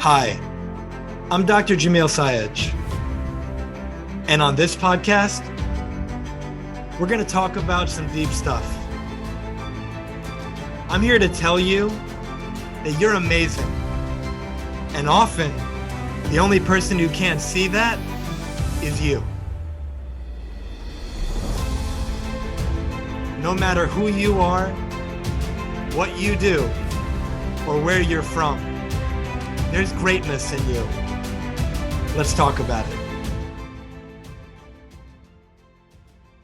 Hi, I'm Dr. Jamil Sayed, and on this podcast, we're going to talk about some deep stuff. I'm here to tell you that you're amazing, and often, the only person who can't see that is you. No matter who you are, what you do, or where you're from, there's greatness in you. Let's talk about it.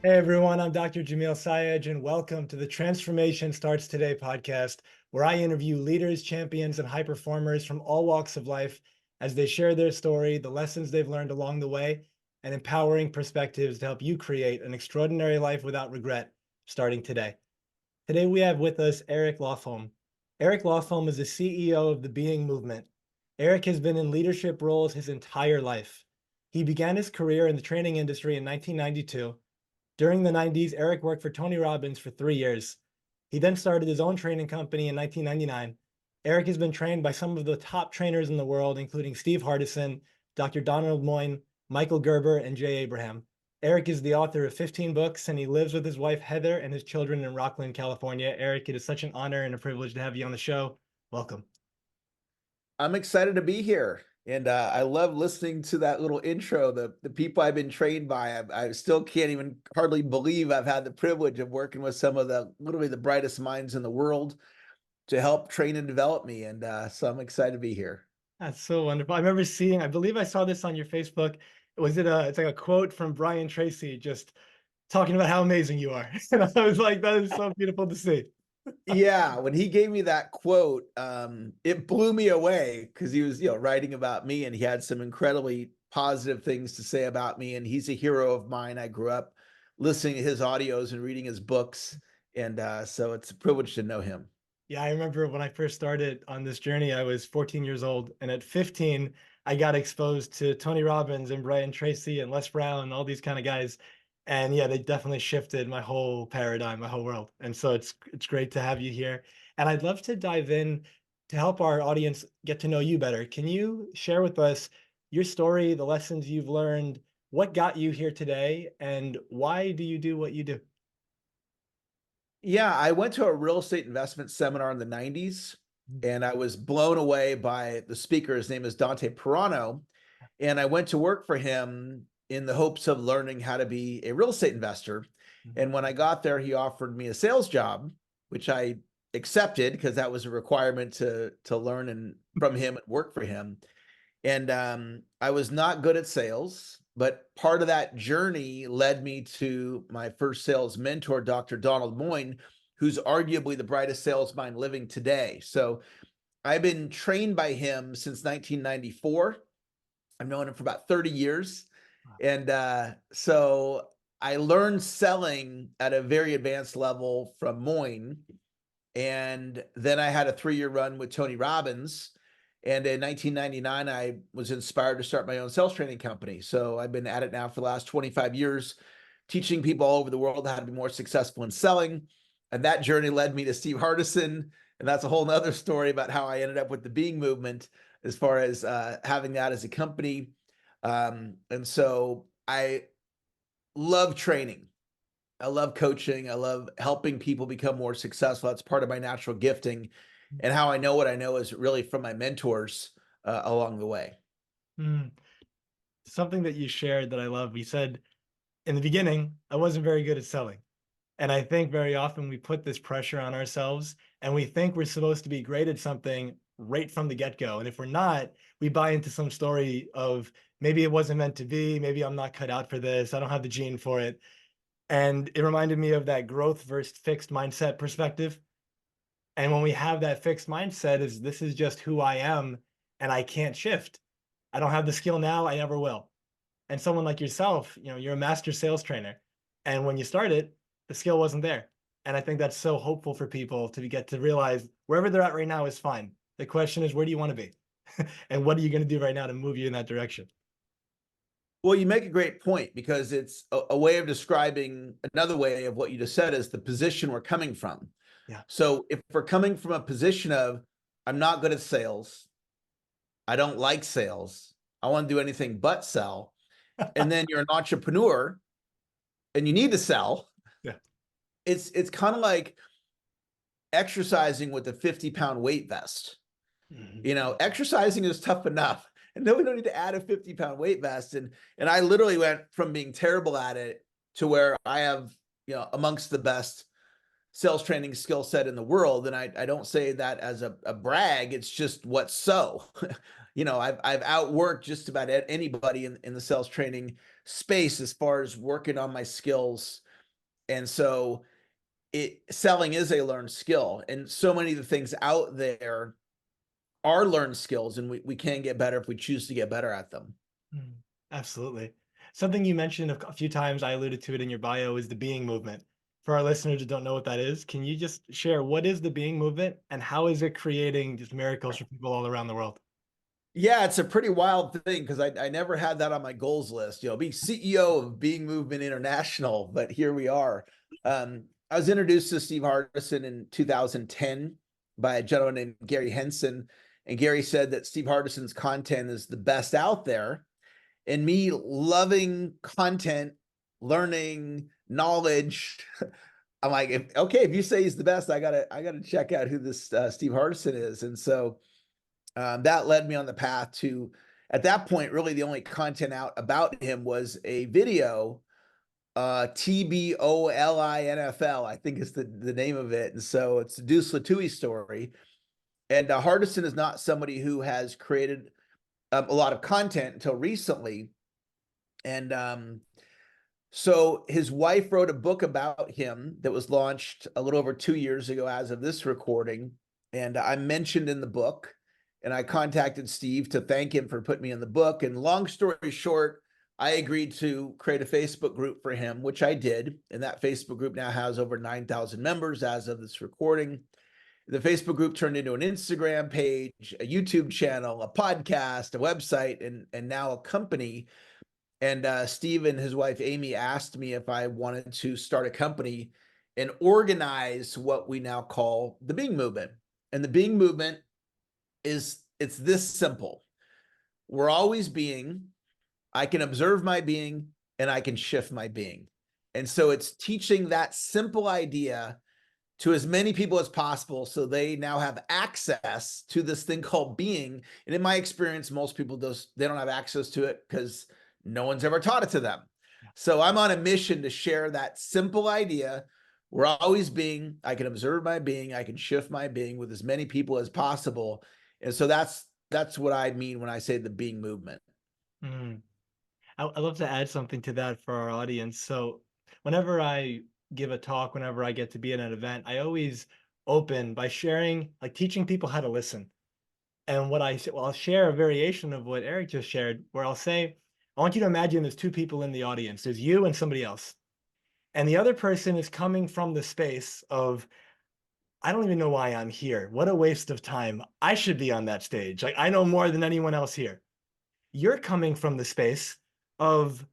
Hey everyone, I'm Dr. Jamil Sayed, and welcome to the Transformation Starts Today podcast, where I interview leaders, champions, and high performers from all walks of life as they share their story, the lessons they've learned along the way, and empowering perspectives to help you create an extraordinary life without regret, starting today. Today we have with us Eric Lofholm. Eric Lofholm is the CEO of the Being Movement. Eric has been in leadership roles his entire life. He began his career in the training industry in 1992. During the 90s, Eric worked for Tony Robbins for 3 years. He then started his own training company in 1999. Eric has been trained by some of the top trainers in the world, including Steve Hardison, Dr. Donald Moine, Michael Gerber, and Jay Abraham. Eric is the author of 15 books, and he lives with his wife, Heather, and his children in Rocklin, California. Eric, it is such an honor and a privilege to have you on the show. Welcome. I'm excited to be here. And I love listening to that little intro. The people I've been trained by, I still can't even hardly believe I've had the privilege of working with some of literally the brightest minds in the world to help train and develop me. And so I'm excited to be here. That's so wonderful. I remember seeing, I believe I saw this on your Facebook. It's like a quote from Brian Tracy, just talking about how amazing you are. And I was like, that is so beautiful to see. Yeah, when he gave me that quote, it blew me away because he was, writing about me, and he had some incredibly positive things to say about me. And he's a hero of mine. I grew up listening to his audios and reading his books, and so it's a privilege to know him. Yeah, I remember when I first started on this journey, I was 14 years old. And at 15, I got exposed to Tony Robbins and Brian Tracy and Les Brown and all these kind of guys. And yeah, they definitely shifted my whole paradigm, my whole world. And so it's great to have you here. And I'd love to dive in to help our audience get to know you better. Can you share with us your story, the lessons you've learned, what got you here today, and why do you do what you do? Yeah, I went to a real estate investment seminar in the 90s, and I was blown away by the speaker. His name is Dante Pirano, and I went to work for him in the hopes of learning how to be a real estate investor. And when I got there, he offered me a sales job, which I accepted because that was a requirement to learn and from him and work for him. And I was not good at sales, but part of that journey led me to my first sales mentor, Dr. Donald Moine, who's arguably the brightest sales mind living today. So I've been trained by him since 1994. I've known him for about 30 years. And so I learned selling at a very advanced level from Moine. And then I had a 3-year run with Tony Robbins. And in 1999, I was inspired to start my own sales training company. So I've been at it now for the last 25 years, teaching people all over the world how to be more successful in selling. And that journey led me to Steve Hardison. And that's a whole nother story about how I ended up with the Being Movement as far as having that as a company. And so I love training. I love coaching. I love helping people become more successful. That's part of my natural gifting. And how I know what I know is really from my mentors along the way. Something that you shared that I love, you said in the beginning, I wasn't very good at selling. And I think very often we put this pressure on ourselves and we think we're supposed to be great at something right from the get-go. And if we're not, we buy into some story of maybe it wasn't meant to be, maybe I'm not cut out for this, I don't have the gene for it. And it reminded me of that growth versus fixed mindset perspective. And when we have that fixed mindset is this is just who I am and I can't shift. I don't have the skill now, I never will. And someone like yourself, you're a master sales trainer. And when you started, the skill wasn't there. And I think that's so hopeful for people to get to realize wherever they're at right now is fine. The question is, where do you want to be? And what are you going to do right now to move you in that direction? Well, you make a great point because it's a way of describing another way of what you just said is the position we're coming from. Yeah. So if we're coming from a position of, I'm not good at sales, I don't like sales. I want to do anything but sell. And then you're an entrepreneur and you need to sell. Yeah. It's kind of like exercising with a 50-pound weight vest. Mhm. You know, exercising is tough enough. And then we don't need to add a 50-pound weight vest. And I literally went from being terrible at it to where I have, amongst the best sales training skill set in the world. And I don't say that as a brag. It's just what's so. I've outworked just about anybody in the sales training space as far as working on my skills. And so selling is a learned skill. And so many of the things out there are learned skills, and we can get better if we choose to get better at them. Absolutely. Something you mentioned a few times, I alluded to it in your bio, is the being movement. For our listeners who don't know what that is, can you just share what is the being movement and how is it creating just miracles for people all around the world? Yeah, it's a pretty wild thing because I never had that on my goals list, be CEO of Being Movement International, but here we are. I was introduced to Steve Hardison in 2010 by a gentleman named Gary Henson. And Gary said that Steve Hardison's content is the best out there. And me loving content, learning, knowledge, I'm like, if you say he's the best, I gotta check out who this Steve Hardison is. And so that led me on the path to, at that point, really the only content out about him was a video, TBOLINFL, I think is the name of it. And so it's the Deuce Latouille story. And Hardison is not somebody who has created a lot of content until recently. And so his wife wrote a book about him that was launched a little over 2 years ago as of this recording. And I mentioned in the book, and I contacted Steve to thank him for putting me in the book. And long story short, I agreed to create a Facebook group for him, which I did. And that Facebook group now has over 9,000 members as of this recording. The Facebook group turned into an Instagram page, a YouTube channel, a podcast, a website, and now a company. And Steve and his wife, Amy, asked me if I wanted to start a company and organize what we now call the Being Movement. And the Being Movement it's this simple. We're always being. I can observe my being and I can shift my being. And so it's teaching that simple idea to as many people as possible so they now have access to this thing called being. And in my experience, most people they don't have access to it because no one's ever taught it to them. So I'm on a mission to share that simple idea. We're always being. I can observe my being. I can shift my being with as many people as possible. And so that's what I mean when I say the being movement. Mm. I'd love to add something to that for our audience. So whenever I give a talk, whenever I get to be at an event, I always open by sharing, like teaching people how to listen. And what I say, well, I'll share a variation of what Eric just shared, where I'll say, I want you to imagine there's two people in the audience. There's you and somebody else. And the other person is coming from the space of, I don't even know why I'm here. What a waste of time. I should be on that stage. Like I know more than anyone else here. You're coming from the space of,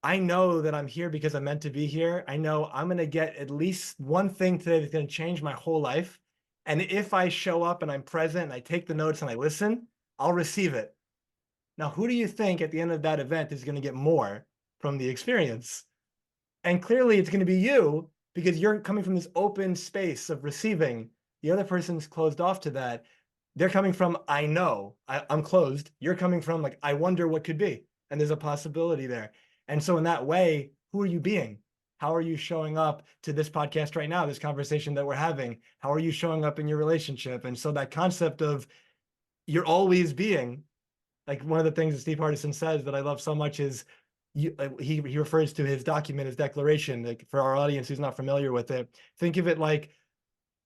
I know that I'm here because I'm meant to be here. I know I'm going to get at least one thing today that's going to change my whole life. And if I show up and I'm present and I take the notes and I listen, I'll receive it. Now, who do you think at the end of that event is going to get more from the experience? And clearly it's going to be you because you're coming from this open space of receiving. The other person's closed off to that. They're coming from, I know, I'm closed. You're coming from like, I wonder what could be. And there's a possibility there. And so in that way, who are you being? How are you showing up to this podcast right now, this conversation that we're having? How are you showing up in your relationship? And so that concept of you're always being, like one of the things that Steve Hardison says that I love so much is he refers to his document, his declaration. Like for our audience who's not familiar with it, think of it like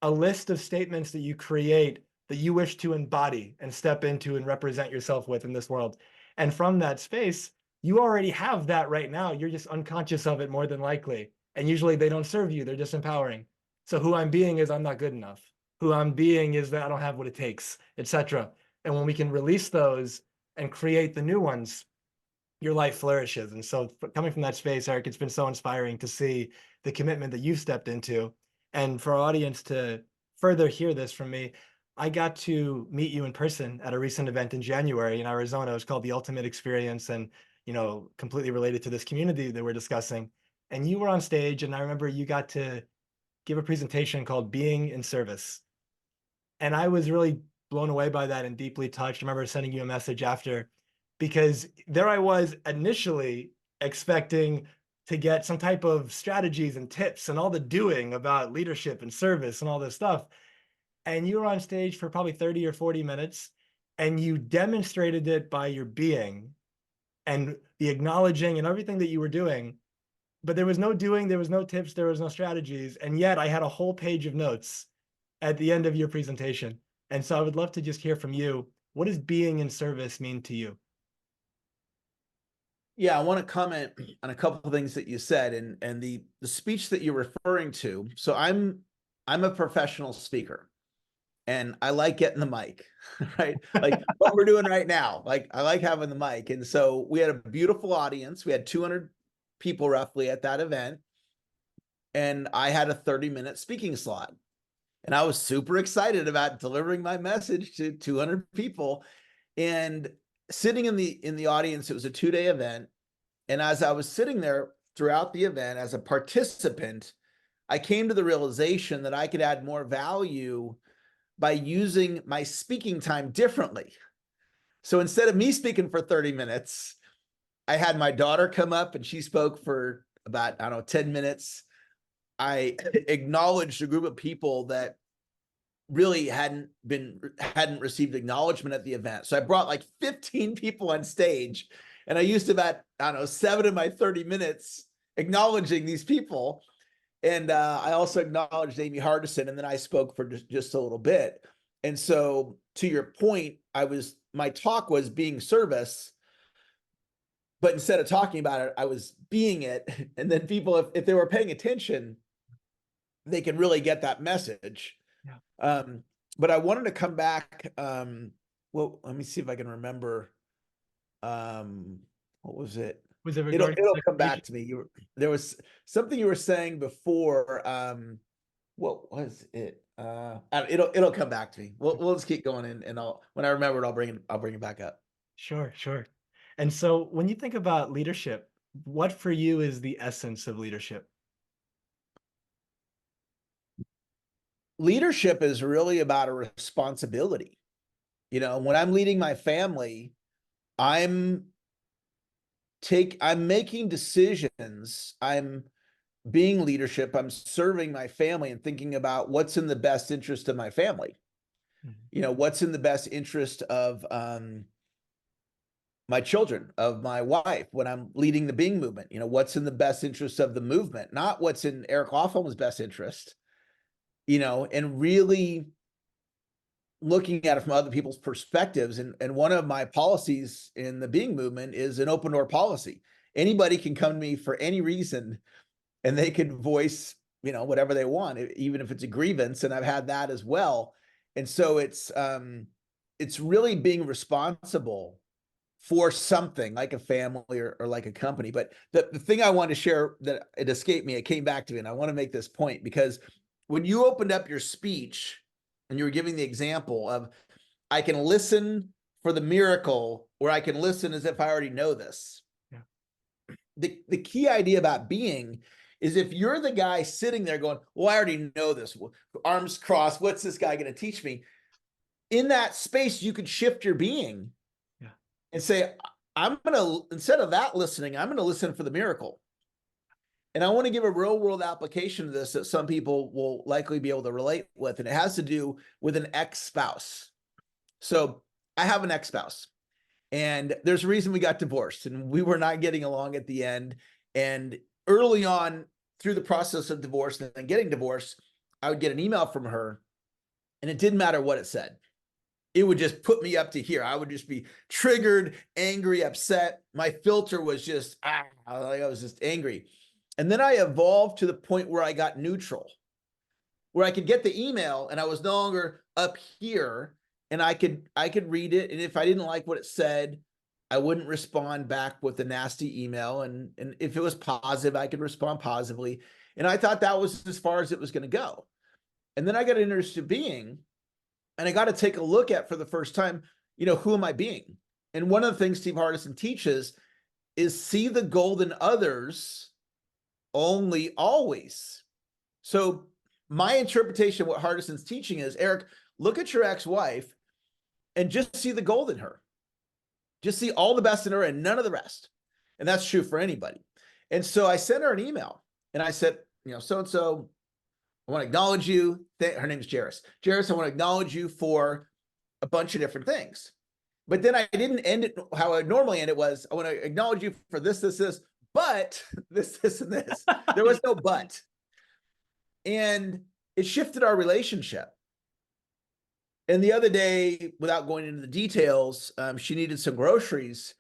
a list of statements that you create that you wish to embody and step into and represent yourself with in this world. And from that space, you already have that right now. You're just unconscious of it more than likely. And usually they don't serve you, they're disempowering. So who I'm being is I'm not good enough. Who I'm being is that I don't have what it takes, etc. And when we can release those and create the new ones, your life flourishes. And so coming from that space, Eric, it's been so inspiring to see the commitment that you've stepped into. And for our audience to further hear this from me, I got to meet you in person at a recent event in January in Arizona. It was called the Ultimate Experience, and completely related to this community that we're discussing. And you were on stage, and I remember you got to give a presentation called Being in Service. And I was really blown away by that and deeply touched. I remember sending you a message after, because there I was initially expecting to get some type of strategies and tips and all the doing about leadership and service and all this stuff. And you were on stage for probably 30 or 40 minutes, and you demonstrated it by your being and the acknowledging and everything that you were doing. But there was no doing, there was no tips, there was no strategies. And yet I had a whole page of notes at the end of your presentation. And so I would love to just hear from you. What does being in service mean to you? Yeah, I want to comment on a couple of things that you said, and the speech that you're referring to. So I'm a professional speaker, and I like getting the mic, right? Like what we're doing right now. Like I like having the mic. And so we had a beautiful audience. We had 200 people roughly at that event, and I had a 30-minute speaking slot. And I was super excited about delivering my message to 200 people. And sitting in the audience, it was a 2-day event. And as I was sitting there throughout the event as a participant, I came to the realization that I could add more value by using my speaking time differently. So instead of me speaking for 30 minutes, I had my daughter come up and she spoke for about, I don't know, 10 minutes. I acknowledged a group of people that really hadn't received acknowledgement at the event. So I brought like 15 people on stage, and I used about, I don't know, 7 of my 30 minutes acknowledging these people. And I also acknowledged Amy Hardison, and then I spoke for just a little bit. And so to your point, my talk was being service, but instead of talking about it, I was being it. And then people, if they were paying attention, they can really get that message. Yeah. But I wanted to come back. Well, let me see if I can remember. What was it? Was it It'll come back to me. There was something you were saying before. What was it? It'll come back to me. We'll just keep going, and when I remember it, I'll bring it back up. Sure, sure. And so when you think about leadership, what for you is the essence of leadership? Leadership is really about a responsibility. When I'm leading my family, I'm making decisions. I'm being leadership. I'm serving my family and thinking about what's in the best interest of my family. Mm-hmm. What's in the best interest of my children, of my wife, when I'm leading the Being movement. What's in the best interest of the movement, not what's in Eric Lofholm's best interest, and really looking at it from other people's perspectives. And one of my policies in the Being movement is an open door policy. Anybody can come to me for any reason, and they can voice, whatever they want, even if it's a grievance. And I've had that as well. And so it's really being responsible for something like a family or like a company. But the thing I want to share that it escaped me, it came back to me, and I want to make this point, because when you opened up your speech and you were giving the example of, I can listen for the miracle, or I can listen as if I already know this. Yeah. The key idea about being is, if you're the guy sitting there going, well, I already know this, arms crossed, what's this guy going to teach me? In that space, you could shift your being. Yeah. And say, instead of that listening, I'm going to listen for the miracle. And I want to give a real world application to this that some people will likely be able to relate with. And it has to do with an ex-spouse. So I have an ex-spouse, and there's a reason we got divorced, and we were not getting along at the end. And early on through the process of divorce and then getting divorced, I would get an email from her, and it didn't matter what it said. It would just put me up to here. I would just be triggered, angry, upset. My filter was just, I was just angry. And then I evolved to the point where I got neutral, where I could get the email and I was no longer up here, and I could read it. And if I didn't like what it said, I wouldn't respond back with a nasty email. And if it was positive, I could respond positively. And I thought that was as far as it was going to go. And then I got introduced to Being, And I got to take a look at for the first time, who am I being? And one of the things Steve Hardison teaches is see the gold in others only always. So my interpretation of what Hardison's teaching is, Eric, look at your ex-wife and just see the gold in her. Just see all the best in her and none of the rest. And that's true for anybody. And so I sent her an email and I said, so-and-so, I want to acknowledge you. Her name is Jairus. Jairus, I want to acknowledge you for a bunch of different things. But then I didn't end it how I normally end it was, I want to acknowledge you for this, but this, and this. There was no but. And it shifted our relationship. And the other day, without going into the details, she needed some groceries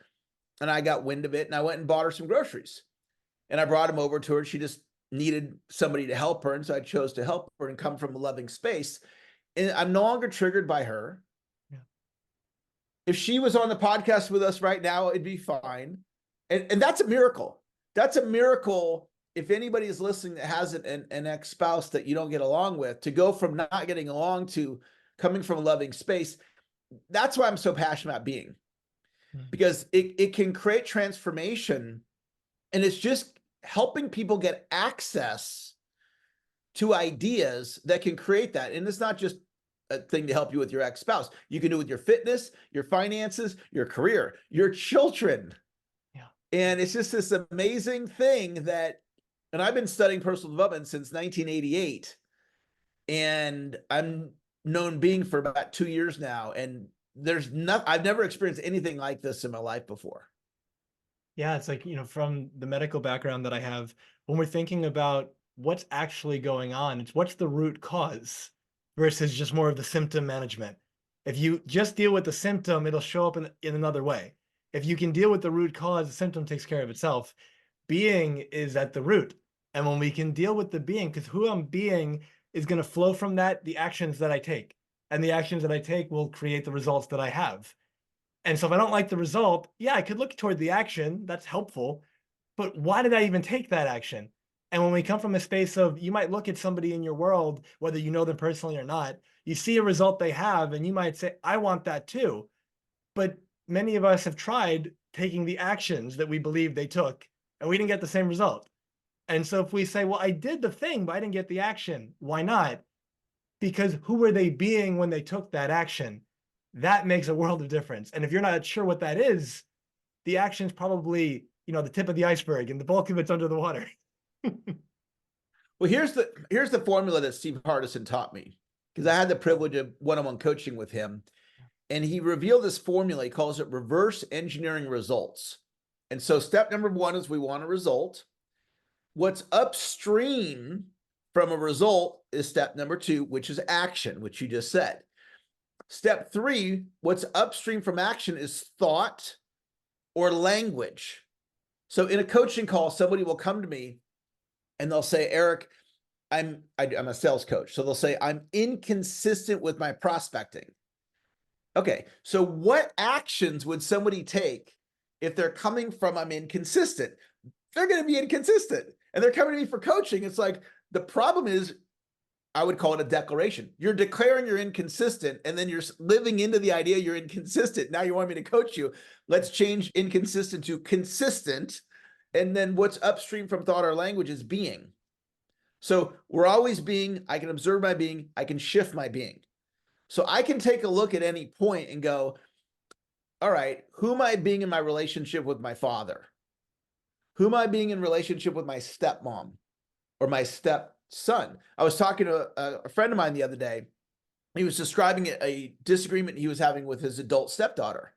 and I got wind of it and I went and bought her some groceries. And I brought them over to her. She just needed somebody to help her. And so I chose to help her and come from a loving space. And I'm no longer triggered by her. Yeah. If she was on the podcast with us right now, it'd be fine. And that's a miracle. That's a miracle. If anybody is listening that has an ex-spouse that you don't get along with, to go from not getting along to coming from a loving space, that's why I'm so passionate about being. Because it can create transformation, and it's just helping people get access to ideas that can create that. And it's not just a thing to help you with your ex-spouse. You can do it with your fitness, your finances, your career, your children. Yeah. And it's just this amazing thing that, and I've been studying personal development since 1988, and I'm known being for about 2 years now. And I've never experienced anything like this in my life before. Yeah, it's like, from the medical background that I have, when we're thinking about what's actually going on, it's what's the root cause versus just more of the symptom management. If you just deal with the symptom, it'll show up in another way. If you can deal with the root cause, the symptom takes care of itself. Being is at the root. And when we can deal with the being, because who I'm being is going to flow from that, the actions that I take. And the actions that I take will create the results that I have. And so if I don't like the result, yeah, I could look toward the action. That's helpful. But why did I even take that action? And when we come from a space of, you might look at somebody in your world, whether you know them personally or not, you see a result they have, and you might say, I want that too. But many of us have tried taking the actions that we believe they took, and we didn't get the same result. And so if we say, well, I did the thing, but I didn't get the action, why not? Because who were they being when they took that action? That makes a world of difference. And if you're not sure what that is, the action's probably, the tip of the iceberg, and the bulk of it's under the water. Well, here's the formula that Steve Hardison taught me, because I had the privilege of one-on-one coaching with him, and he revealed this formula. He calls it reverse engineering results. And so step number one is we want a result. What's upstream from a result is step number two, which is action, which you just said. Step three, what's upstream from action is thought or language. So in a coaching call, somebody will come to me and they'll say, Eric, I'm a sales coach. So they'll say, I'm inconsistent with my prospecting. Okay, so what actions would somebody take if they're coming from I'm inconsistent? They're going to be inconsistent. And they're coming to me for coaching. It's like, the problem is, I would call it a declaration. You're declaring you're inconsistent, and then you're living into the idea you're inconsistent. Now you want me to coach you. Let's change inconsistent to consistent. And then what's upstream from thought or language is being. So we're always being. I can observe my being. I can shift my being. So I can take a look at any point and go, all right, who am I being in my relationship with my father? Who am I being in relationship with my stepmom or my stepson? I was talking to a friend of mine the other day. He was describing a disagreement he was having with his adult stepdaughter.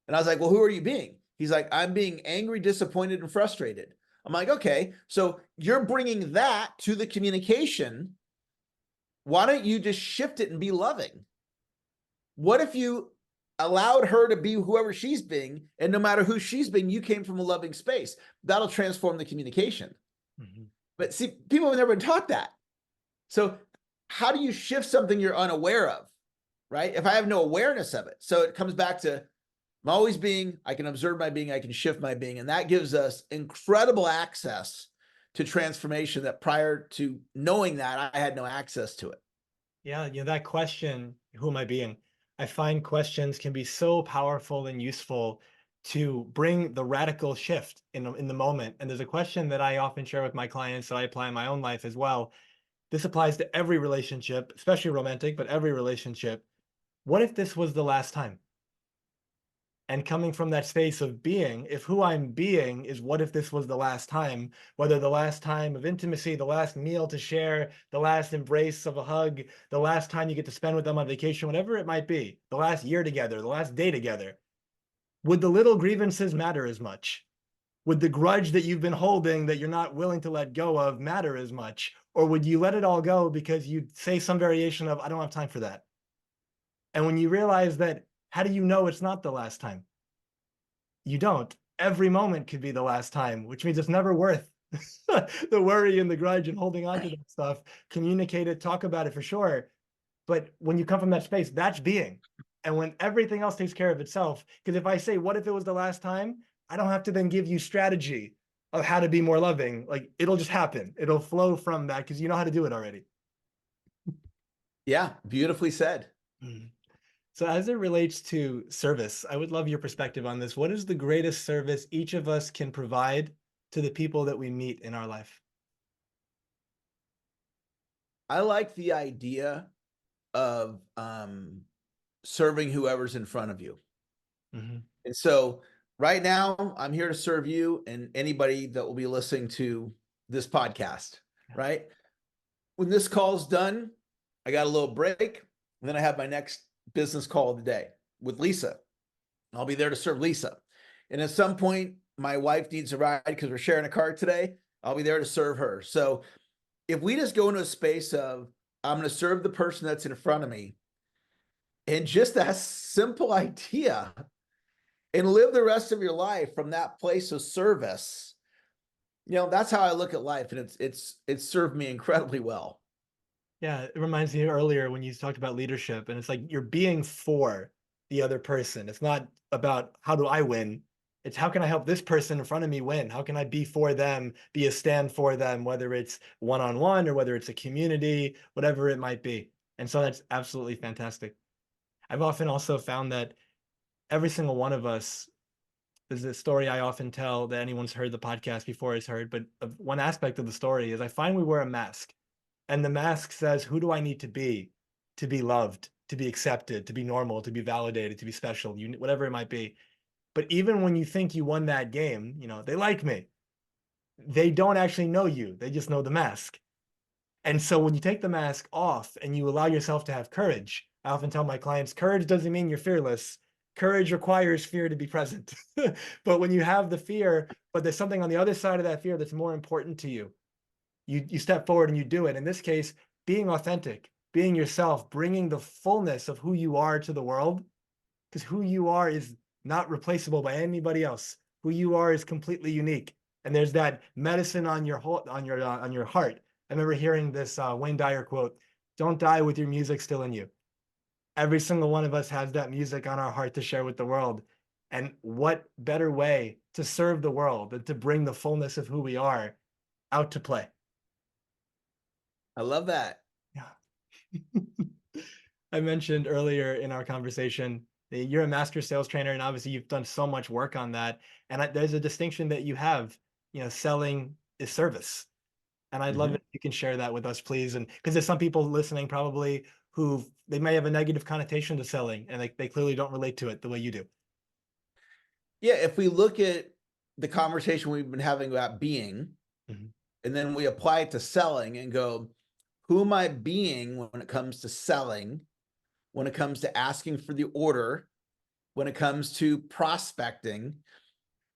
And I was like, well, who are you being? He's like, I'm being angry, disappointed, and frustrated. I'm like, okay, so you're bringing that to the communication. Why don't you just shift it and be loving? What if you allowed her to be whoever she's being, and no matter who she's being, you came from a loving space? That'll transform the communication. Mm-hmm. But see, people have never been taught that. So how do you shift something you're unaware of, right? If I have no awareness of it. So it comes back to, I'm always being, I can observe my being, I can shift my being. And that gives us incredible access to transformation that prior to knowing that, I had no access to it. Yeah, that question, who am I being? I find questions can be so powerful and useful to bring the radical shift in the moment. And there's a question that I often share with my clients that I apply in my own life as well. This applies to every relationship, especially romantic, but every relationship. What if this was the last time? And coming from that space of being, if who I'm being is what if this was the last time, whether the last time of intimacy, the last meal to share, the last embrace of a hug, the last time you get to spend with them on vacation, whatever it might be, the last year together, the last day together, would the little grievances matter as much? Would the grudge that you've been holding that you're not willing to let go of matter as much? Or would you let it all go because you'd say some variation of, I don't have time for that? And when you realize that, how do you know it's not the last time? You don't. Every moment could be the last time, which means it's never worth the worry and the grudge and holding on to that stuff. Communicate it, talk about it for sure. But when you come from that space, that's being. And when everything else takes care of itself, because if I say, what if it was the last time? I don't have to then give you strategy of how to be more loving. Like it'll just happen. It'll flow from that because you know how to do it already. Yeah, beautifully said. Mm. So as it relates to service, I would love your perspective on this. What is the greatest service each of us can provide to the people that we meet in our life? I like the idea of serving whoever's in front of you. Mm-hmm. And so right now, I'm here to serve you and anybody that will be listening to this podcast, right? When this call's done, I got a little break, and then I have my next business call of the day with Lisa. I'll be there to serve Lisa. And at some point, my wife needs a ride because we're sharing a car today. I'll be there to serve her. So if we just go into a space of, I'm going to serve the person that's in front of me, and just that simple idea, and live the rest of your life from that place of service, that's how I look at life, and it's served me incredibly well. Yeah, it reminds me earlier when you talked about leadership, and it's like you're being for the other person. It's not about how do I win. It's how can I help this person in front of me win? How can I be for them, be a stand for them, whether it's one-on-one or whether it's a community, whatever it might be. And so that's absolutely fantastic. I've often also found that every single one of us, there's a story I often tell that anyone's heard the podcast before has heard, but one aspect of the story is I find we wear a mask. And the mask says, who do I need to be loved, to be accepted, to be normal, to be validated, to be special, whatever it might be. But even when you think you won that game, they like me. They don't actually know you. They just know the mask. And so when you take the mask off and you allow yourself to have courage, I often tell my clients, courage doesn't mean you're fearless. Courage requires fear to be present. But when you have the fear, but there's something on the other side of that fear that's more important to you, you step forward and you do it. In this case, being authentic, being yourself, bringing the fullness of who you are to the world, because who you are is not replaceable by anybody else. Who you are is completely unique, and there's that medicine on your on your heart. I remember hearing this Wayne Dyer quote: "Don't die with your music still in you." Every single one of us has that music on our heart to share with the world. And what better way to serve the world than to bring the fullness of who we are out to play? I love that. Yeah. I mentioned earlier in our conversation that you're a master sales trainer, and obviously you've done so much work on that. And there's a distinction that you have, selling is service. And I'd love Mhm. it if you can share that with us, please. And because there's some people listening probably who they may have a negative connotation to selling, and they clearly don't relate to it the way you do. Yeah, if we look at the conversation we've been having about being, Mhm. and then we apply it to selling and go, who am I being when it comes to selling, when it comes to asking for the order, when it comes to prospecting?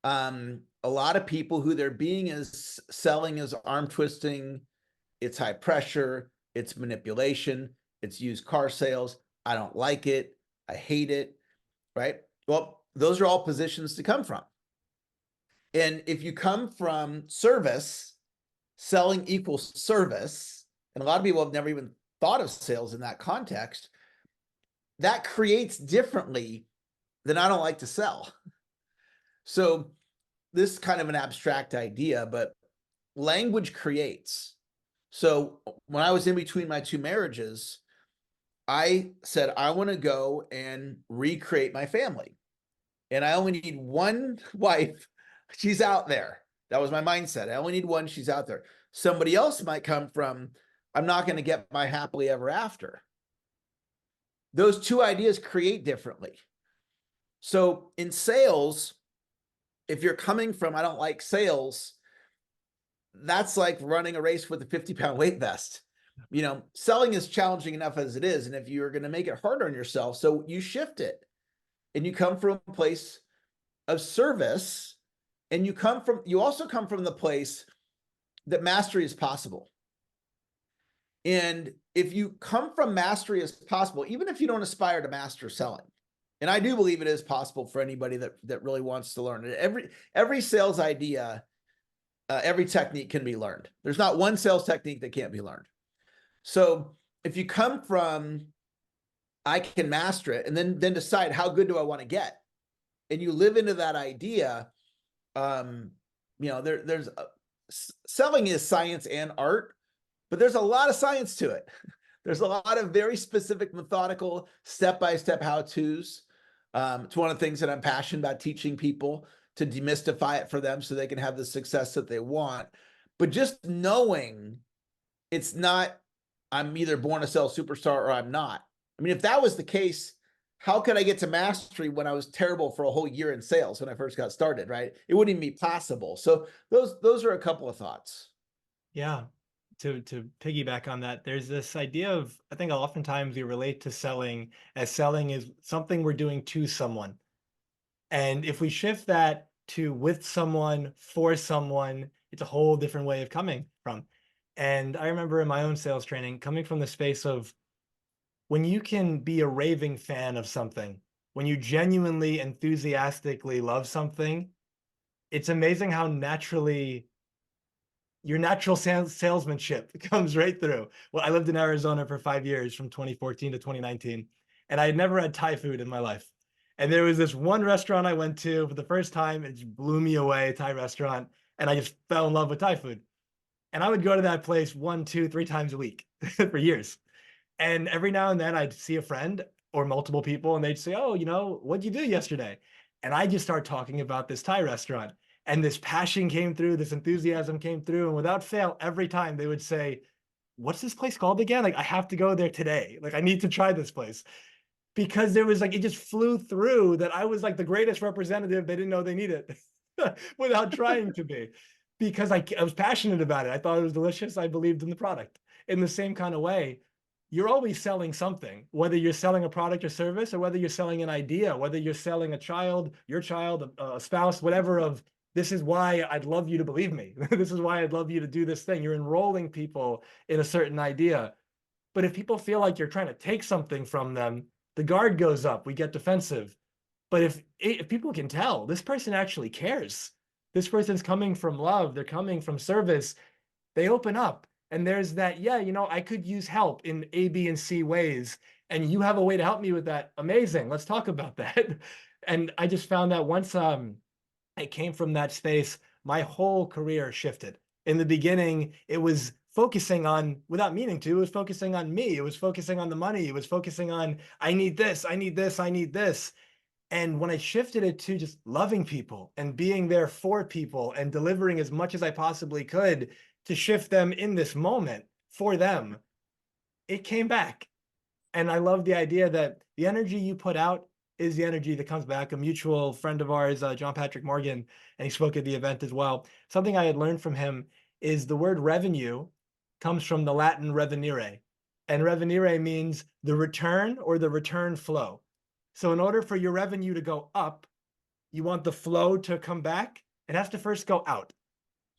A lot of people who they're being is selling is arm twisting, it's high pressure, it's manipulation, it's used car sales. I don't like it. I hate it. Right. Well, those are all positions to come from. And if you come from service, selling equals service, and a lot of people have never even thought of sales in that context, that creates differently than I don't like to sell. So this is kind of an abstract idea, but language creates. So when I was in between my two marriages, I said, I want to go and recreate my family. And I only need one wife. She's out there. That was my mindset. I only need one. She's out there. Somebody else might come from, I'm not going to get my happily ever after. Those two ideas create differently. So in sales, if you're coming from, I don't like sales, that's like running a race with a 50-pound weight vest. You know, selling is challenging enough as it is. And if you're going to make it harder on yourself, so you shift it and you come from a place of service, and you also come from the place that mastery is possible. And if you come from mastery as possible, even if you don't aspire to master selling, and I do believe it is possible for anybody that really wants to learn it. Every sales idea, every technique can be learned. There's not one sales technique that can't be learned. So if you come from, I can master it, and then decide how good do I want to get, and you live into that idea, there's selling is science and art, but there's a lot of science to it. There's a lot of very specific, methodical, step-by-step how-tos. It's one of the things that I'm passionate about, teaching people to demystify it for them so they can have the success that they want. But just knowing it's not, I'm either born a sales superstar or I'm not. I mean, if that was the case, how could I get to mastery when I was terrible for a whole year in sales when I first got started, right? It wouldn't even be possible. So those are a couple of thoughts. Yeah. To piggyback on that, there's this idea of, I think oftentimes we relate to selling as selling is something we're doing to someone. And if we shift that to with someone, for someone, it's a whole different way of coming from. And I remember in my own sales training, coming from the space of when you can be a raving fan of something, when you genuinely, enthusiastically love something, it's amazing how naturally your natural salesmanship comes right through. Well, I lived in Arizona for 5 years from 2014 to 2019, and I had never had Thai food in my life. And there was this one restaurant I went to for the first time. It just blew me away, a Thai restaurant. And I just fell in love with Thai food. And I would go to that place 1, 2, 3 times a week for years. And every now and then I'd see a friend or multiple people and they'd say, oh, what'd you do yesterday? And I just start talking about this Thai restaurant. And this passion came through, this enthusiasm came through. And without fail, every time they would say, what's this place called again? Like, I have to go there today. Like, I need to try this place. Because there was like, it just flew through that I was like the greatest representative they didn't know they needed without trying to be. Because I was passionate about it. I thought it was delicious. I believed in the product. In the same kind of way, you're always selling something, whether you're selling a product or service, or whether you're selling an idea, whether you're selling a child, your child, a spouse, whatever, of this is why I'd love you to believe me. This is why I'd love you to do this thing. You're enrolling people in a certain idea. But if people feel like you're trying to take something from them, the guard goes up, we get defensive. But if people can tell, this person actually cares. This person's coming from love, they're coming from service, they open up. And there's that, yeah, I could use help in A, B, and C ways. And you have a way to help me with that. Amazing. Let's talk about that. And I just found that once I came from that space, my whole career shifted. In the beginning, it was focusing on, without meaning to, it was focusing on me. It was focusing on the money. It was focusing on, I need this, I need this, I need this. And when I shifted it to just loving people and being there for people and delivering as much as I possibly could to shift them in this moment for them, it came back. And I love the idea that the energy you put out is the energy that comes back. A mutual friend of ours, John Patrick Morgan, and he spoke at the event as well. Something I had learned from him is the word revenue comes from the Latin revenire. And revenire means the return or the return flow. So in order for your revenue to go up, you want the flow to come back. It has to first go out.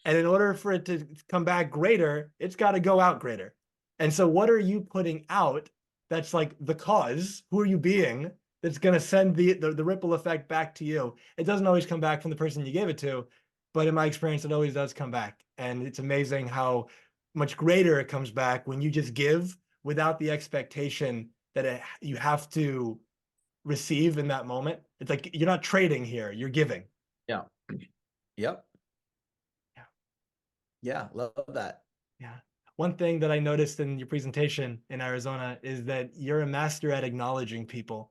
And in order for it to come back greater, it's got to go out greater. And so what are you putting out that's like the cause? Who are you being that's going to send the ripple effect back to you? It doesn't always come back from the person you gave it to, but in my experience, it always does come back. And it's amazing how much greater it comes back when you just give without the expectation that you have to receive in that moment. It's like you're not trading here, you're giving. Yeah. Yep. Yeah, love that. Yeah. one thing that I noticed in your presentation in Arizona is that you're a master at acknowledging people.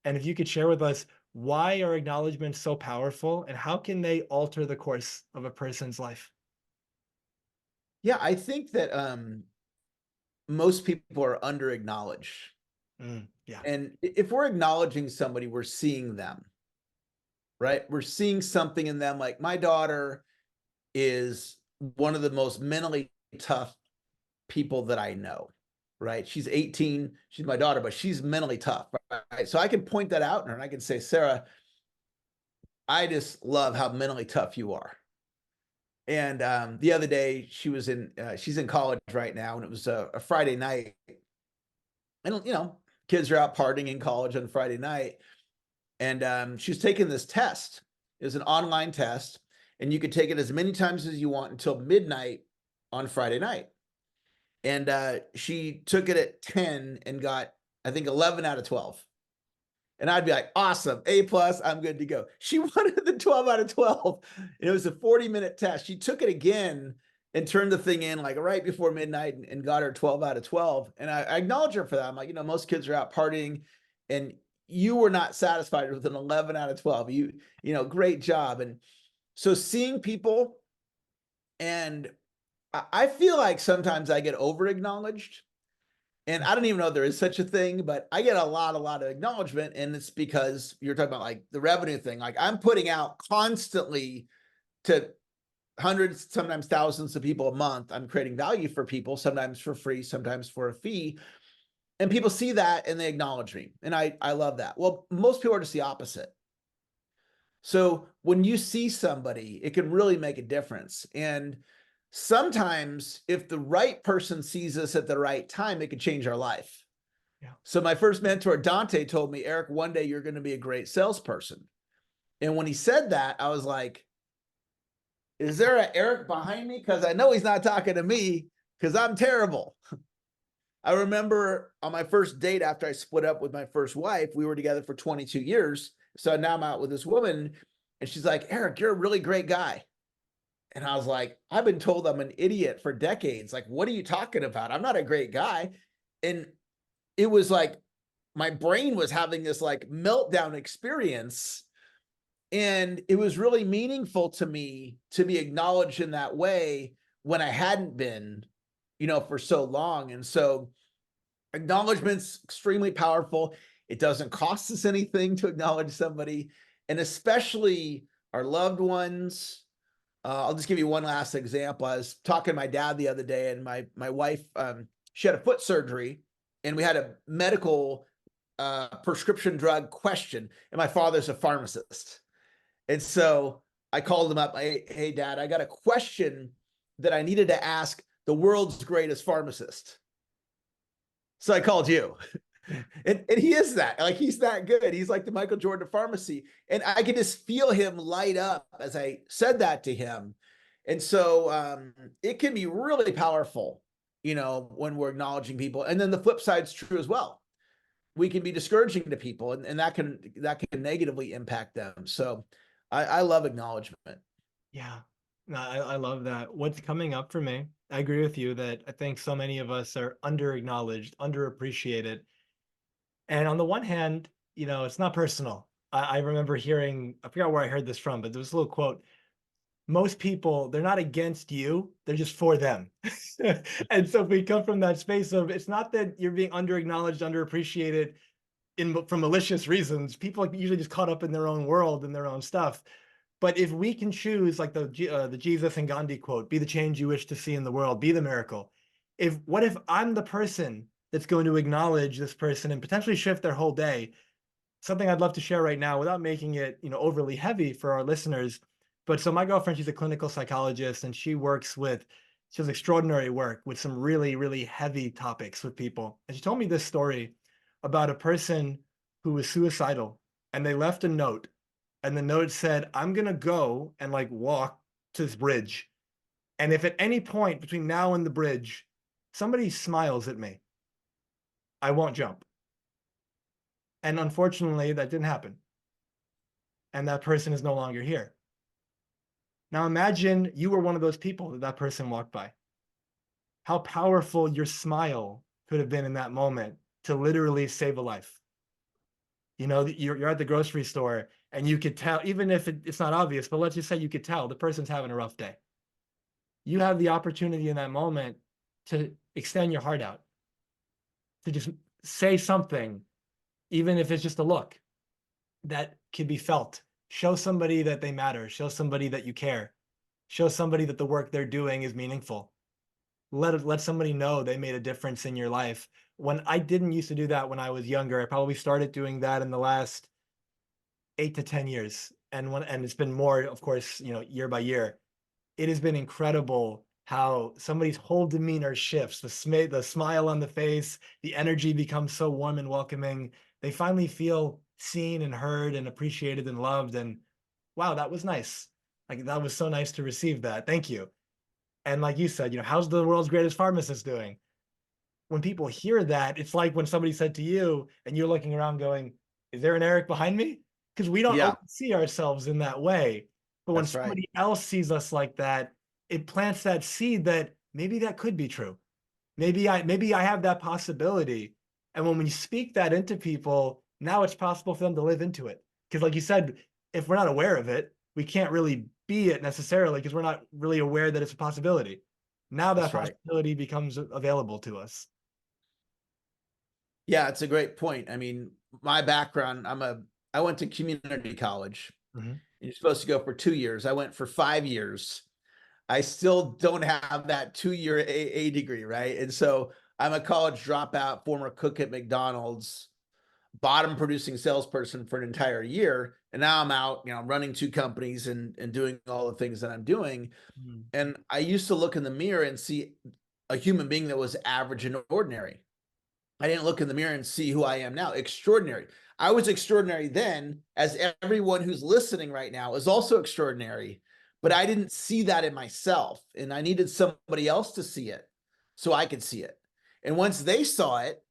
And if you could share with us, why are acknowledgments so powerful and how can they alter the course of a person's life? Yeah, I think that most people are under acknowledged. Yeah. And if we're acknowledging somebody, we're seeing them, right? We're seeing something in them. Like my daughter is one of the most mentally tough people that I know, right? She's 18, she's my daughter, but she's mentally tough, right? So I can point that out in her and I can say, Sarah, I just love how mentally tough you are. And the other day she's in college right now, and it was a Friday night. And, kids are out partying in college on Friday night. And she was taking this test. It was an online test, and you could take it as many times as you want until midnight on Friday night. And she took it at 10 and got, I think, 11 out of 12. And I'd be like, awesome, A plus, I'm good to go. She wanted the 12 out of 12. And it was a 40-minute test. She took it again and turned the thing in like right before midnight and got her 12 out of 12. And I acknowledge her for that. I'm like, most kids are out partying and you were not satisfied with an 11 out of 12. Great job. And so seeing people, and I feel like sometimes I get over acknowledged. And I don't even know if there is such a thing, but I get a lot of acknowledgement. And it's because you're talking about like the revenue thing. Like I'm putting out constantly to hundreds, sometimes thousands of people a month. I'm creating value for people, sometimes for free, sometimes for a fee. And people see that and they acknowledge me. And I love that. Well, most people are just the opposite. So when you see somebody, it can really make a difference. And sometimes if the right person sees us at the right time, it could change our life. Yeah. So my first mentor, Dante, told me, Eric, one day you're going to be a great salesperson. And when he said that, I was like, is there an Eric behind me? Because I know he's not talking to me because I'm terrible. I remember on my first date after I split up with my first wife, we were together for 22 years. So now I'm out with this woman and she's like, Eric, you're a really great guy. And I was like, I've been told I'm an idiot for decades. Like, what are you talking about? I'm not a great guy. And it was like, my brain was having this like meltdown experience. And it was really meaningful to me to be acknowledged in that way when I hadn't been, for so long. And so acknowledgement's extremely powerful. It doesn't cost us anything to acknowledge somebody, and especially our loved ones. I'll just give you one last example. I was talking to my dad the other day, and my wife, she had a foot surgery, and we had a medical prescription drug question, and my father's a pharmacist. And so I called him up. Hey, Dad, I got a question that I needed to ask the world's greatest pharmacist. So I called you. And he is that. Like, he's that good. He's like the Michael Jordan of pharmacy. And I could just feel him light up as I said that to him. And so it can be really powerful, when we're acknowledging people. And then the flip side's true as well. We can be discouraging to people, and that can negatively impact them. So I love acknowledgement. Yeah. No, I love that. What's coming up for me, I agree with you that I think so many of us are under acknowledged, underappreciated. And on the one hand, it's not personal. I remember hearing, I forgot where I heard this from, but there was a little quote. Most people, they're not against you, they're just for them. And so if we come from that space of, it's not that you're being under acknowledged, underappreciated from malicious reasons. People are usually just caught up in their own world and their own stuff. But if we can choose, like the Jesus and Gandhi quote, be the change you wish to see in the world, be the miracle. What if I'm the person that's going to acknowledge this person and potentially shift their whole day? Something I'd love to share right now without making it, overly heavy for our listeners. But so my girlfriend, she's a clinical psychologist, and she does extraordinary work with some really, really heavy topics with people. And she told me this story about a person who was suicidal, and they left a note, and the note said, I'm going to go and like walk to this bridge. And if at any point between now and the bridge, somebody smiles at me, I won't jump. And unfortunately, that didn't happen. And that person is no longer here. Now imagine you were one of those people that person walked by. how powerful your smile could have been in that moment to literally save a life. You know, you're at the grocery store and you could tell, even if it's not obvious, but let's just say you could tell the person's having a rough day. You have the opportunity in that moment to extend your heart out, to just say something, even if it's just a look that can be felt. Show somebody that they matter. Show somebody that you care. Show somebody that the work they're doing is meaningful. Let somebody know they made a difference in your life. When I didn't used to do that when I was younger, I probably started doing that in the last 8 to 10 years. And it's been more, of course, year by year. It has been incredible how somebody's whole demeanor shifts, the smile on the face, the energy becomes so warm and welcoming. They finally feel seen and heard and appreciated and loved. And wow, that was nice. Like, that was so nice to receive that. Thank you. And like you said, how's the world's greatest pharmacist doing? When people hear that, it's like when somebody said to you and you're looking around going, is there an Eric behind me? Because we don't Yeah, always see ourselves in that way. But when that's right. somebody else sees us like that, it plants that seed that maybe that could be true. Maybe I have that possibility. And when we speak that into people, now it's possible for them to live into it. Because like you said, if we're not aware of it, we can't really be it necessarily because we're not really aware that it's a possibility. Now that That's right. possibility becomes available to us. Yeah, it's a great point. I mean, my background, I went to community college. Mhm. You're supposed to go for 2 years. I went for 5 years. I still don't have that 2 year AA degree, right? And so I'm a college dropout, former cook at McDonald's, bottom producing salesperson for an entire year. And now I'm out, running two companies and doing all the things that I'm doing. Mhm. And I used to look in the mirror and see a human being that was average and ordinary. I didn't look in the mirror and see who I am now. Extraordinary. I was extraordinary then, as everyone who's listening right now is also extraordinary, but I didn't see that in myself. And I needed somebody else to see it so I could see it. And once they saw it,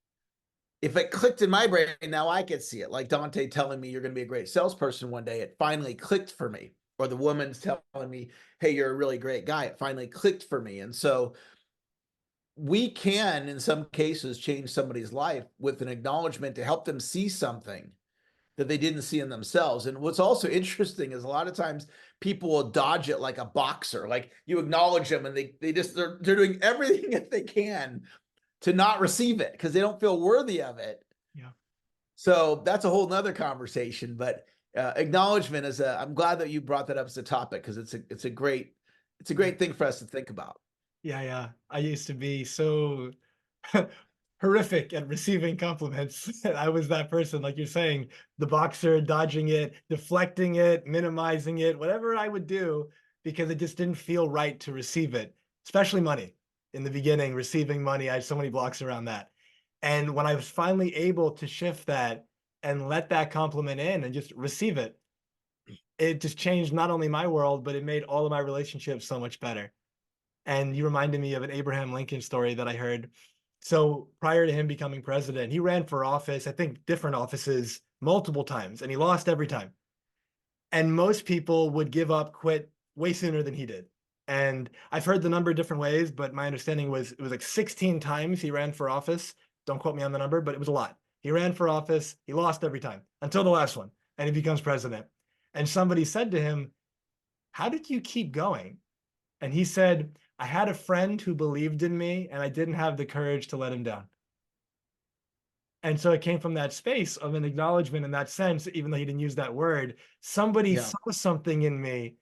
if it clicked in my brain, now I could see it. Like Dante telling me you're going to be a great salesperson one day, it finally clicked for me. Or the woman's telling me, hey, you're a really great guy. It finally clicked for me. And so we can, in some cases, change somebody's life with an acknowledgement to help them see something that they didn't see in themselves. And what's also interesting is a lot of times people will dodge it like a boxer. Like, you acknowledge them and they're doing everything that they can to not receive it because they don't feel worthy of it. Yeah. So that's a whole nother conversation. But acknowledgement is I'm glad that you brought that up as a topic because it's a great thing for us to think about. Yeah, yeah. I used to be so horrific at receiving compliments. I was that person, like you're saying, the boxer, dodging it, deflecting it, minimizing it, whatever I would do, because it just didn't feel right to receive it, especially money. In the beginning, receiving money, I had so many blocks around that. And when I was finally able to shift that and let that compliment in and just receive it, it just changed not only my world, but it made all of my relationships so much better. And you reminded me of an Abraham Lincoln story that I heard. So prior to him becoming president, he ran for office, I think different offices multiple times, and he lost every time. And most people would give up, quit way sooner than he did. And I've heard the number different ways, but my understanding was it was like 16 times he ran for office. Don't quote me on the number, but it was a lot. He ran for office, he lost every time until the last one, and he becomes president. And somebody said to him, how did you keep going? And he said, I had a friend who believed in me and I didn't have the courage to let him down. And so it came from that space of an acknowledgement in that sense, even though he didn't use that word. Somebody Yeah. saw something in me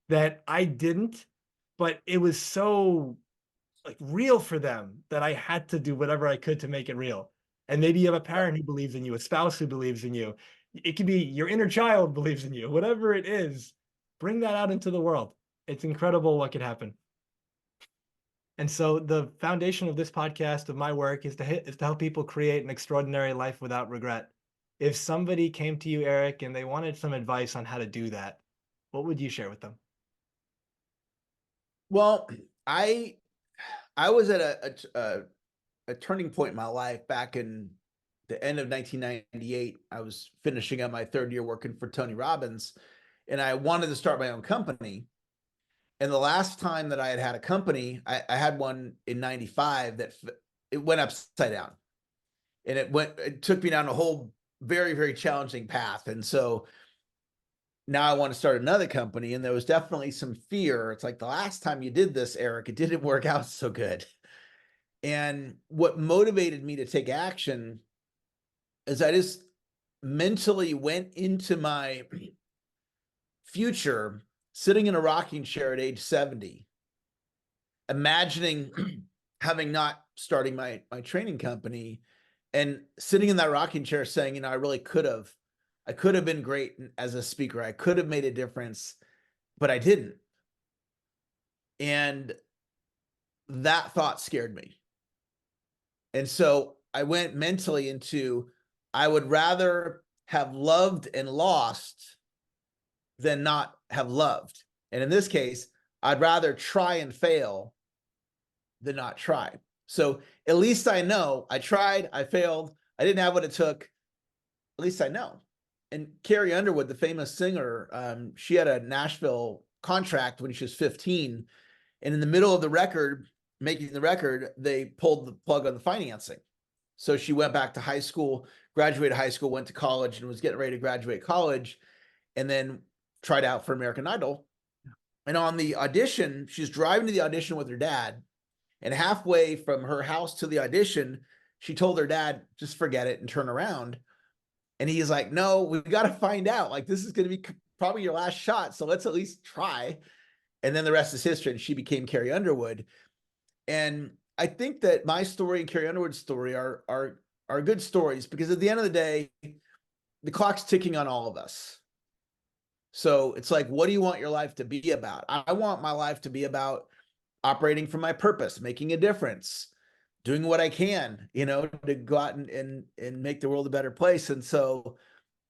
that I didn't, but it was so like real for them that I had to do whatever I could to make it real. And maybe you have a parent who believes in you, a spouse who believes in you. It could be your inner child believes in you, whatever it is, bring that out into the world. It's incredible what could happen. And so the foundation of this podcast, of my work, is to help people create an extraordinary life without regret. If somebody came to you, Eric, and they wanted some advice on how to do that, what would you share with them? Well, I I was at a turning point in my life back in the end of 1998. I was finishing up my third year working for Tony Robbins, and I wanted to start my own company. And the last time that I had a company, I had one in 95 that it went upside down, and it took me down a whole very, very challenging path. And so now I want to start another company. And there was definitely some fear. It's like, the last time you did this, Eric, it didn't work out so good. And what motivated me to take action is I just mentally went into my future sitting in a rocking chair at age 70, imagining having not starting my training company, and sitting in that rocking chair saying, I really could have. I could have been great as a speaker. I could have made a difference, but I didn't. And that thought scared me. And so I went mentally into, I would rather have loved and lost than not have loved. And in this case, I'd rather try and fail than not try. So at least I know I tried, I failed, I didn't have what it took. At least I know. And Carrie Underwood, the famous singer, she had a Nashville contract when she was 15. And in the middle of the record, making the record, they pulled the plug on the financing. So she went back to high school, graduated high school, went to college, and was getting ready to graduate college, and then tried out for American Idol. And on the audition, she's driving to the audition with her dad. And halfway from her house to the audition, she told her dad, just forget it and turn around. And he's like, no, we got to find out. Like, this is going to be probably your last shot. So let's at least try. And then the rest is history. And she became Carrie Underwood. And I think that my story and Carrie Underwood's story are good stories, because at the end of the day, the clock's ticking on all of us. So it's like, what do you want your life to be about? I want my life to be about operating from my purpose, making a difference, doing what I can, to go out and make the world a better place. And so,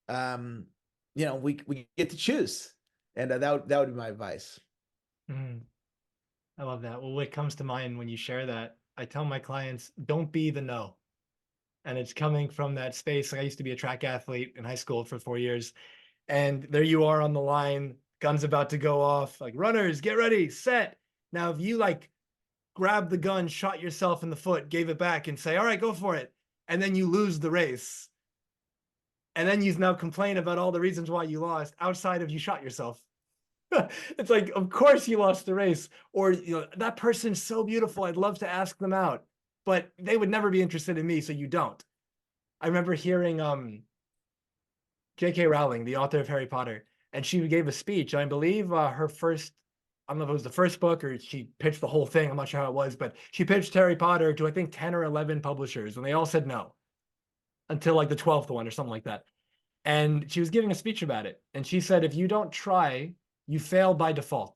we get to choose, and that would be my advice. I love that. Well, what comes to mind when you share that, I tell my clients, don't be the no. And it's coming from that space. Like, I used to be a track athlete in high school for 4 years. And there you are on the line, gun's about to go off, like, runners, get ready, set. Now, if you grab the gun, shot yourself in the foot, gave it back, and say, all right, go for it, and then you lose the race, and then you now complain about all the reasons why you lost outside of you shot yourself. It's like, of course you lost the race. Or, that person's so beautiful, I'd love to ask them out, but they would never be interested in me, so you don't. I remember hearing J.K. Rowling, the author of Harry Potter, and she gave a speech. I believe her first, I don't know if it was the first book or she pitched the whole thing, I'm not sure how it was, but she pitched Harry Potter to, I think, 10 or 11 publishers, and they all said no until the 12th one or something like that. And she was giving a speech about it. And she said, if you don't try, you fail by default.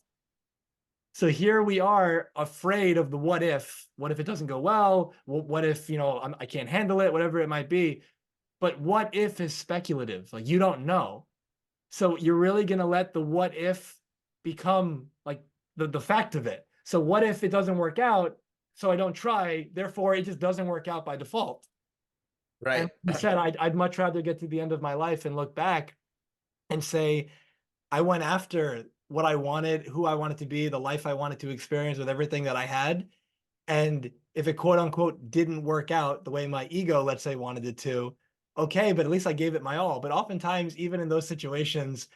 So here we are, afraid of the what if it doesn't go well? What if, I can't handle it, whatever it might be. But what if is speculative. Like, you don't know. So you're really going to let the what if become the fact of it. So what if it doesn't work out? So I don't try. Therefore, it just doesn't work out by default. Right. And you said, I'd much rather get to the end of my life and look back and say, I went after what I wanted, who I wanted to be, the life I wanted to experience with everything that I had. And if it, quote unquote, didn't work out the way my ego, let's say, wanted it to, okay, but at least I gave it my all. But oftentimes, even in those situations,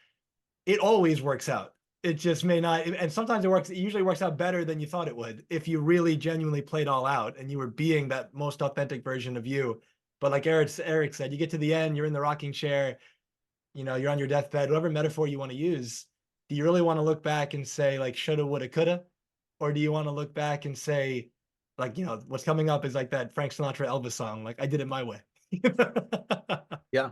it always works out. It just may not. And sometimes it usually works out better than you thought it would, if you really genuinely played all out and you were being that most authentic version of you. But like Eric said, you get to the end, you're in the rocking chair, you're on your deathbed, whatever metaphor you want to use. Do you really want to look back and say, shoulda, woulda, coulda? Or do you want to look back and say, what's coming up is that Frank Sinatra Elvis song, I did it my way. Yeah.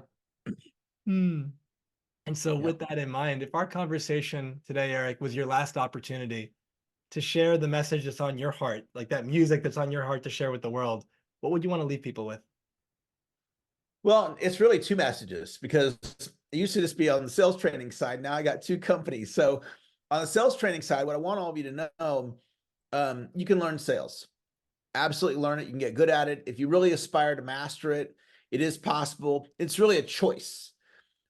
And so with that in mind, if our conversation today, Eric, was your last opportunity to share the message that's on your heart, that music that's on your heart to share with the world, what would you want to leave people with? Well, it's really two messages, because it used to just be on the sales training side. Now I got two companies. So on the sales training side, what I want all of you to know, you can learn sales. Absolutely learn it. You can get good at it. If you really aspire to master it, it is possible. It's really a choice.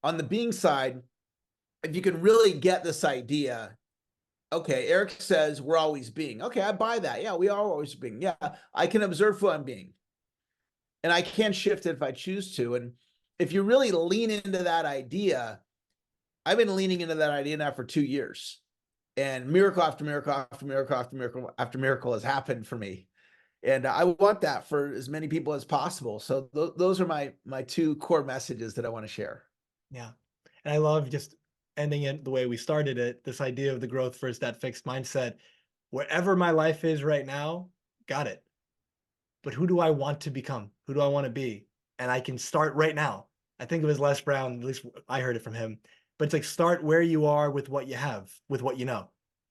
On the being side, if you can really get this idea okay, Eric says we're always being. Okay, I buy that. Yeah, we are always being. Yeah, I can observe who I'm being. And I can shift it if I choose to. And if you really lean into that idea, I've been leaning into that idea now for 2 years. And miracle after miracle after miracle after miracle after miracle has happened for me. And I want that for as many people as possible. So those are my two core messages that I want to share. Yeah. And I love just ending it the way we started it, this idea of the growth versus that fixed mindset. Wherever my life is right now, got it. But who do I want to become? Who do I want to be? And I can start right now. I think it was Les Brown, at least I heard it from him. But it's like start where you are with what you have, with what you know.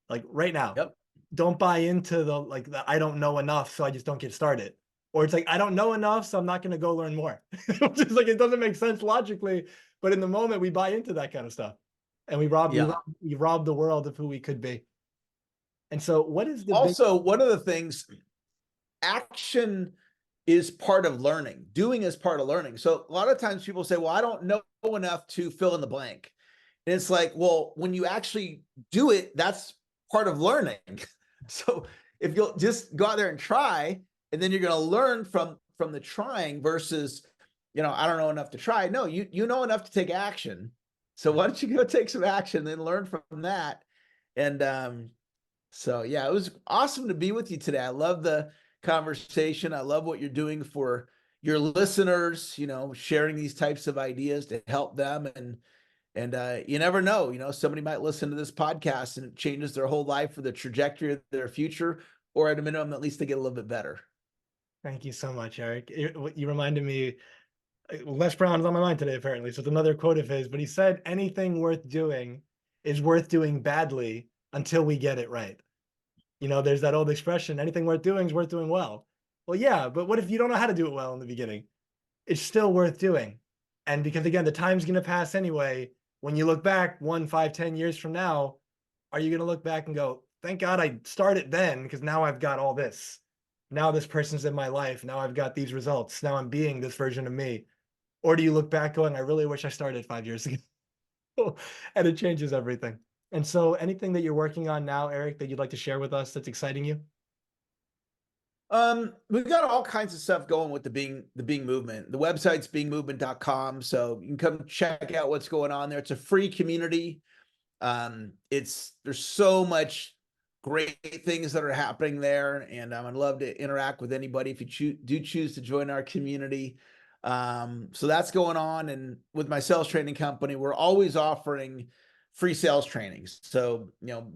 Like right now. Yep. Don't buy into the I don't know enough, so I just don't get started. Or it's like I don't know enough, so I'm not going to go learn more. Just like it doesn't make sense logically, but in the moment we buy into that kind of stuff, and Yeah. we rob the world of who we could be. And so, what is the big? Also, one of the things, action is part of learning. Doing is part of learning. So a lot of times people say, well, I don't know enough to fill in the blank. And it's like, well, when you actually do it, that's part of learning. So if you'll just go out there and try, and then you're going to learn from the trying versus, I don't know enough to try. No, you know enough to take action. So why don't you go take some action, then learn from that? And so yeah, it was awesome to be with you today. I love the conversation. I love what you're doing for your listeners, sharing these types of ideas to help them. And you never know, somebody might listen to this podcast and it changes their whole life or the trajectory of their future, or at a minimum, at least they get a little bit better. Thank you so much, Eric. You reminded me. Les Brown is on my mind today, apparently. So it's another quote of his, but he said, anything worth doing is worth doing badly until we get it right. There's that old expression, anything worth doing is worth doing well. Well, yeah, but what if you don't know how to do it well in the beginning? It's still worth doing. And because again, the time's going to pass anyway. When you look back 1, 5, 10 years from now, are you going to look back and go, thank God I started then because now I've got all this. Now this person's in my life. Now I've got these results. Now I'm being this version of me. Or do you look back going, I really wish I started 5 years ago? And it changes everything. And so anything that you're working on now, Eric, that you'd like to share with us that's exciting you? We've got all kinds of stuff going with the Being Movement. The website's beingmovement.com. So you can come check out what's going on there. It's a free community. There's so much great things that are happening there. And I'd love to interact with anybody if you do choose to join our community. So that's going on. And with my sales training company, we're always offering free sales trainings. So,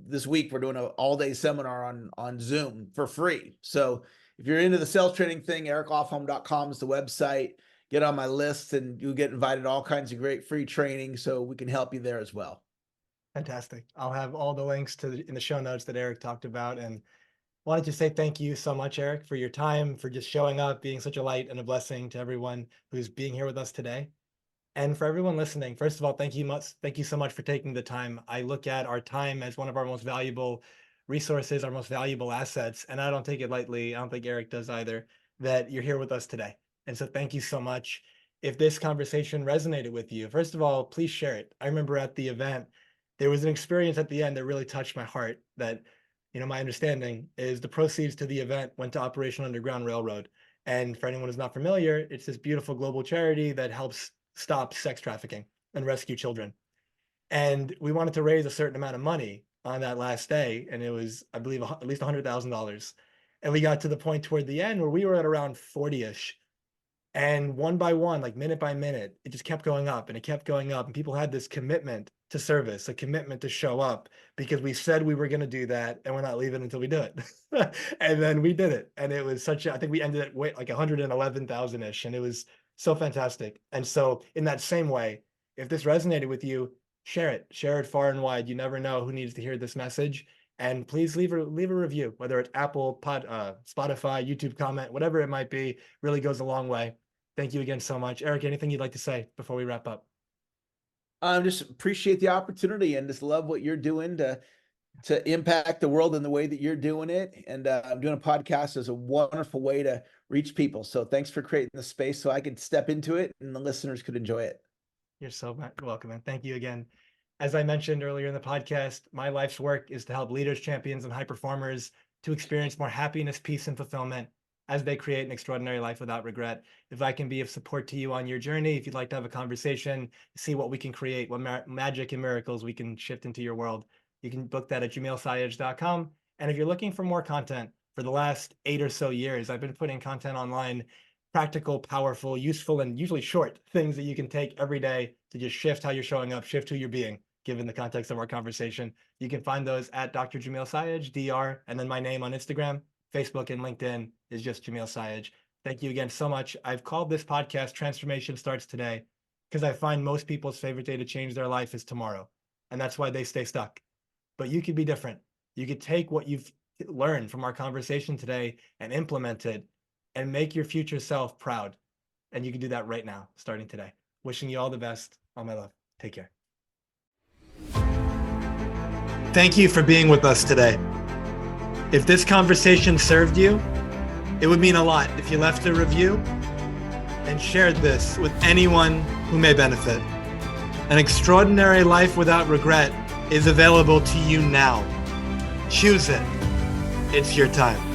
this week we're doing an all-day seminar on Zoom for free. So if you're into the sales training thing, ericlofholm.com is the website. Get on my list and you'll get invited to all kinds of great free training so we can help you there as well. Fantastic. I'll have all the links in the show notes that Eric talked about. And wanted to say thank you so much, Eric, for your time, for just showing up, being such a light and a blessing to everyone who's being here with us today. And for everyone listening, first of all, thank you so much for taking the time. I look at our time as one of our most valuable resources, our most valuable assets, and I don't take it lightly. I don't think Eric does either, that you're here with us today. And so thank you so much. If this conversation resonated with you, first of all, please share it. I remember at the event, there was an experience at the end that really touched my heart that, my understanding is the proceeds to the event went to Operation Underground Railroad. And for anyone who's not familiar, it's this beautiful global charity that helps stop sex trafficking and rescue children. And we wanted to raise a certain amount of money on that last day. And it was, I believe, at least $100,000. And we got to the point toward the end where we were at around 40-ish. And one by one, like minute by minute, it just kept going up and it kept going up. And people had this commitment to service, a commitment to show up because we said we were going to do that and we're not leaving until we do it. And then we did it. And it was I think we ended at like 111,000-ish. And it was so fantastic. And so in that same way, if this resonated with you, share it far and wide. You never know who needs to hear this message. And please leave a review, whether it's Apple, Spotify, YouTube comment, whatever it might be, really goes a long way. Thank you again so much. Eric, anything you'd like to say before we wrap up? Just appreciate the opportunity and just love what you're doing to impact the world in the way that you're doing it. And doing a podcast is a wonderful way to reach people. So thanks for creating the space so I could step into it and the listeners could enjoy it. You're so welcome. And thank you again. As I mentioned earlier in the podcast, my life's work is to help leaders, champions, and high performers to experience more happiness, peace, and fulfillment as they create an extraordinary life without regret. If I can be of support to you on your journey, if you'd like to have a conversation, see what we can create, what magic and miracles we can shift into your world, you can book that at jamilsayed.com. And if you're looking for more content, for the last 8 or so years, I've been putting content online, practical, powerful, useful, and usually short things that you can take every day to just shift how you're showing up, shift who you're being, given the context of our conversation. You can find those at Dr. Jamil Sayed, DR, and then my name on Instagram, Facebook, and LinkedIn is just Jamil Sayed. Thank you again so much. I've called this podcast Transformation Starts Today because I find most people's favorite day to change their life is tomorrow. And that's why they stay stuck. But you could be different. You could take what you've learned from our conversation today and implement it and make your future self proud. And you can do that right now, starting today. Wishing you all the best. All my love. Take care. Thank you for being with us today. If this conversation served you, it would mean a lot if you left a review and shared this with anyone who may benefit. An extraordinary life without regret is available to you now. Choose it. It's your time.